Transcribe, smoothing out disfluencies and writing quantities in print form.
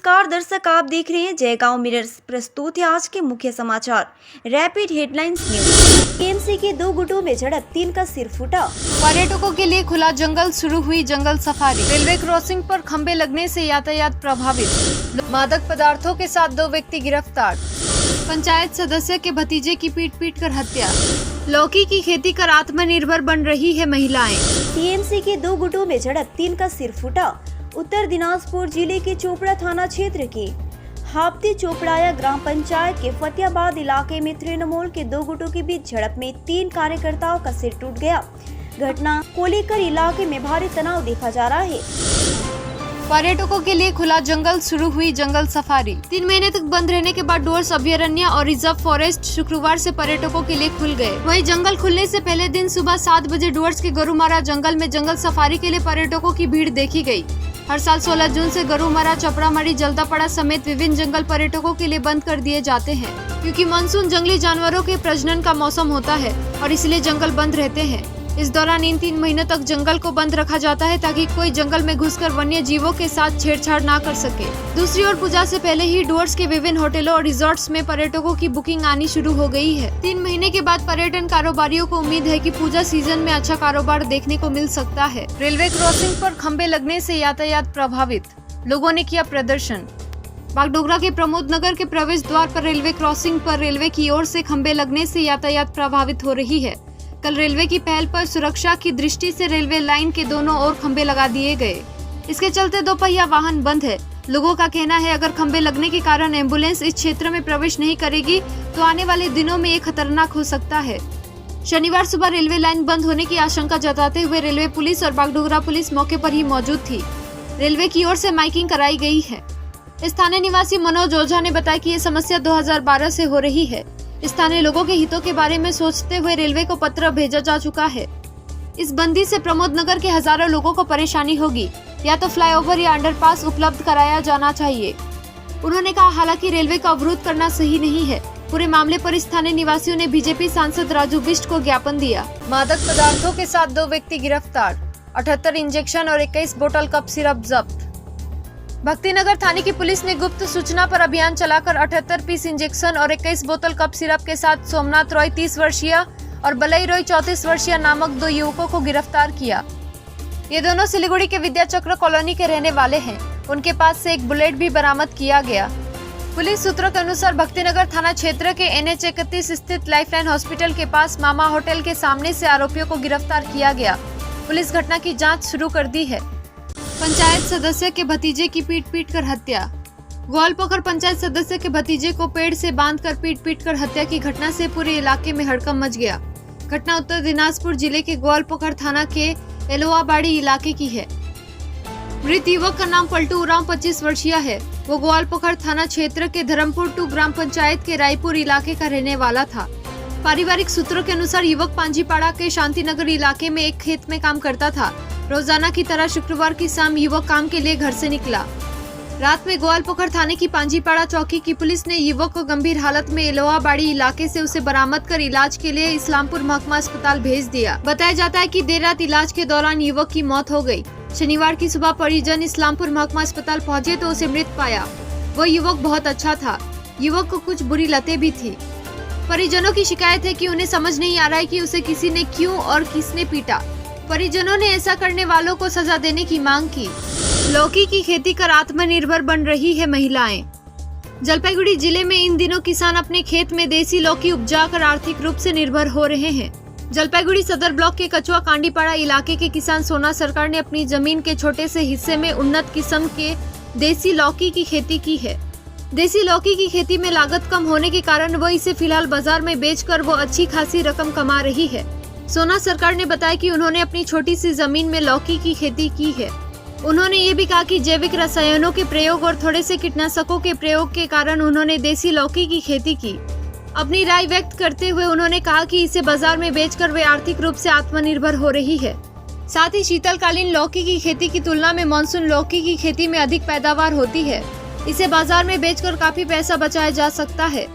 नमस्कार दर्शक, आप देख रहे हैं जयगांव मिरर्स। प्रस्तुत है आज के मुख्य समाचार। Rapid headlines news. टीएमसी के दो गुटों में झड़प, 3 का सिर फूटा। पर्यटकों के लिए खुला जंगल, शुरू हुई जंगल सफारी। रेलवे क्रॉसिंग पर खंबे लगने से यातायात प्रभावित। मादक पदार्थों के साथ 2 व्यक्ति गिरफ्तार। पंचायत सदस्य के भतीजे की पीट कर हत्या। लौकी की खेती कर आत्मनिर्भर बन रही है महिलाएं। टीएमसी के दो गुटों में झड़प, 3 का सिर फूटा। उत्तर दिनाजपुर जिले के चोपड़ा थाना क्षेत्र के हाप्ती चोपड़ाया ग्राम पंचायत के फतेहाबाद इलाके में तृणमूल के 2 गुटों के बीच झड़प में 3 कार्यकर्ताओं का सिर टूट गया। घटना को लेकर इलाके में भारी तनाव देखा जा रहा है। पर्यटकों के लिए खुला जंगल, शुरू हुई जंगल सफारी। 3 महीने तक बंद रहने के बाद डुअर्स अभयारण्य और रिजर्व फॉरेस्ट शुक्रवार से पर्यटकों के लिए खुल गए। वहीं जंगल खुलने से पहले दिन सुबह 7 बजे डुअर्स के गरुमारा जंगल में जंगल सफारी के लिए पर्यटकों की भीड़ देखी गई। हर साल 16 जून से गरुमारा, चपड़ामारी, जल्दापड़ा समेत विभिन्न जंगल पर्यटकों के लिए बंद कर दिए जाते हैं, क्योंकि मानसून जंगली जानवरों के प्रजनन का मौसम होता है और इसलिए जंगल बंद रहते हैं। इस दौरान इन 3 महीनों तक जंगल को बंद रखा जाता है ताकि कोई जंगल में घुसकर वन्य जीवों के साथ छेड़छाड़ ना कर सके। दूसरी ओर पूजा से पहले ही डुअर्स के विभिन्न होटलों और रिजॉर्ट्स में पर्यटकों की बुकिंग आनी शुरू हो गई है। 3 महीने के बाद पर्यटन कारोबारियों को उम्मीद है कि पूजा सीजन में अच्छा कारोबार देखने को मिल सकता है। रेलवे क्रॉसिंग पर खंबे लगने से यातायात प्रभावित, लोगों ने किया प्रदर्शन। बागडोगरा के प्रमोद नगर के प्रवेश द्वार पर रेलवे क्रॉसिंग पर रेलवे की ओर से खंबे लगने से यातायात प्रभावित हो रही है। कल रेलवे की पहल पर सुरक्षा की दृष्टि से रेलवे लाइन के दोनों ओर खंबे लगा दिए गए। इसके चलते 2 पहिया वाहन बंद है। लोगों का कहना है अगर खंबे लगने के कारण एम्बुलेंस इस क्षेत्र में प्रवेश नहीं करेगी तो आने वाले दिनों में ये खतरनाक हो सकता है। शनिवार सुबह रेलवे लाइन बंद होने की आशंका जताते हुए रेलवे पुलिस और बागडोगरा पुलिस मौके पर ही मौजूद थी। रेलवे की ओर से माइकिंग कराई गई है। स्थानीय निवासी मनोज ओझा ने बताया कि ये समस्या 2012 से हो रही है। स्थानीय लोगों के हितों के बारे में सोचते हुए रेलवे को पत्र भेजा जा चुका है। इस बंदी से प्रमोद नगर के हजारों लोगों को परेशानी होगी। या तो फ्लाईओवर या अंडरपास उपलब्ध कराया जाना चाहिए। उन्होंने कहा हालांकि रेलवे का अवरोध करना सही नहीं है। पूरे मामले पर स्थानीय निवासियों ने बीजेपी सांसद राजू बिष्ट को ज्ञापन दिया। मादक पदार्थों के साथ 2 व्यक्ति गिरफ्तार। 78 इंजेक्शन और 21 बोतल कप सिरप जब्त। भक्तिनगर थाने की पुलिस ने गुप्त सूचना पर अभियान चलाकर 78 पीस इंजेक्शन और 21 बोतल कप सिरप के साथ सोमनाथ रॉय 30 वर्षीय और बलई रॉय 34 वर्षीय नामक 2 युवकों को गिरफ्तार किया। ये दोनों सिलीगुड़ी के विद्याचक्र कॉलोनी के रहने वाले हैं। उनके पास से एक बुलेट भी बरामद किया गया। पुलिस सूत्रों के अनुसार भक्तिनगर थाना क्षेत्र के NH 31 स्थित लाइफलाइन हॉस्पिटल के पास मामा होटल के सामने से आरोपियों को गिरफ्तार किया गया। पुलिस घटना की जाँच शुरू कर दी है। पंचायत सदस्य के भतीजे की पीट कर हत्या। ग्वालपोखर पंचायत सदस्य के भतीजे को पेड़ से बांधकर पीट कर हत्या की घटना से पूरे इलाके में हड़कंप मच गया। घटना उत्तर दिनाजपुर जिले के ग्वालपोखर थाना के एलोवाबाड़ी इलाके की है। मृत युवक का नाम पलटू उरांव 25 वर्षीय है। वो ग्वालपोखर थाना क्षेत्र के धर्मपुर 2 ग्राम पंचायत के रायपुर इलाके का रहने वाला था। पारिवारिक सूत्रों के अनुसार युवक पांजीपाड़ा के शांतिनगर इलाके में एक खेत में काम करता था। रोजाना की तरह शुक्रवार की शाम युवक काम के लिए घर से निकला। रात में ग्वालपोखर थाने की पांजीपाड़ा चौकी की पुलिस ने युवक को गंभीर हालत में एलोवाबाड़ी इलाके से उसे बरामद कर इलाज के लिए इस्लामपुर महकमा अस्पताल भेज दिया। बताया जाता है कि देर रात इलाज के दौरान युवक की मौत हो गई। शनिवार की सुबह परिजन इस्लामपुर महकमा अस्पताल पहुंचे तो उसे मृत पाया। वो युवक बहुत अच्छा था। युवक को कुछ बुरी लतें भी थी। परिजनों की शिकायत है कि उन्हें समझ नहीं आ रहा है कि उसे किसी ने क्यों और किसने पीटा। परिजनों ने ऐसा करने वालों को सजा देने की मांग की। लौकी की खेती कर आत्मनिर्भर बन रही है महिलाएं। जलपाईगुड़ी जिले में इन दिनों किसान अपने खेत में देसी लौकी उपजाकर आर्थिक रूप से निर्भर हो रहे हैं। जलपाईगुड़ी सदर ब्लॉक के कचुआ कांडीपाड़ा इलाके के किसान सोना सरकार ने अपनी जमीन के छोटे से हिस्से में उन्नत किस्म के देसी लौकी की खेती की है। देसी लौकी की खेती में लागत कम होने के कारण वो इसे फिलहाल बाजार में बेचकर वो अच्छी खासी रकम कमा रही है। सोना सरकार ने बताया कि उन्होंने अपनी छोटी सी जमीन में लौकी की खेती की है। उन्होंने ये भी कहा कि जैविक रसायनों के प्रयोग और थोड़े से कीटनाशकों के प्रयोग के कारण उन्होंने देसी लौकी की खेती की। अपनी राय व्यक्त करते हुए उन्होंने कहा कि इसे बाजार में बेचकर वे आर्थिक रूप से आत्मनिर्भर हो रही है। साथ ही शीतलकालीन लौकी की खेती की तुलना में मानसून लौकी की खेती में अधिक पैदावार होती है। इसे बाजार में बेचकर काफी पैसा बचाया जा सकता है।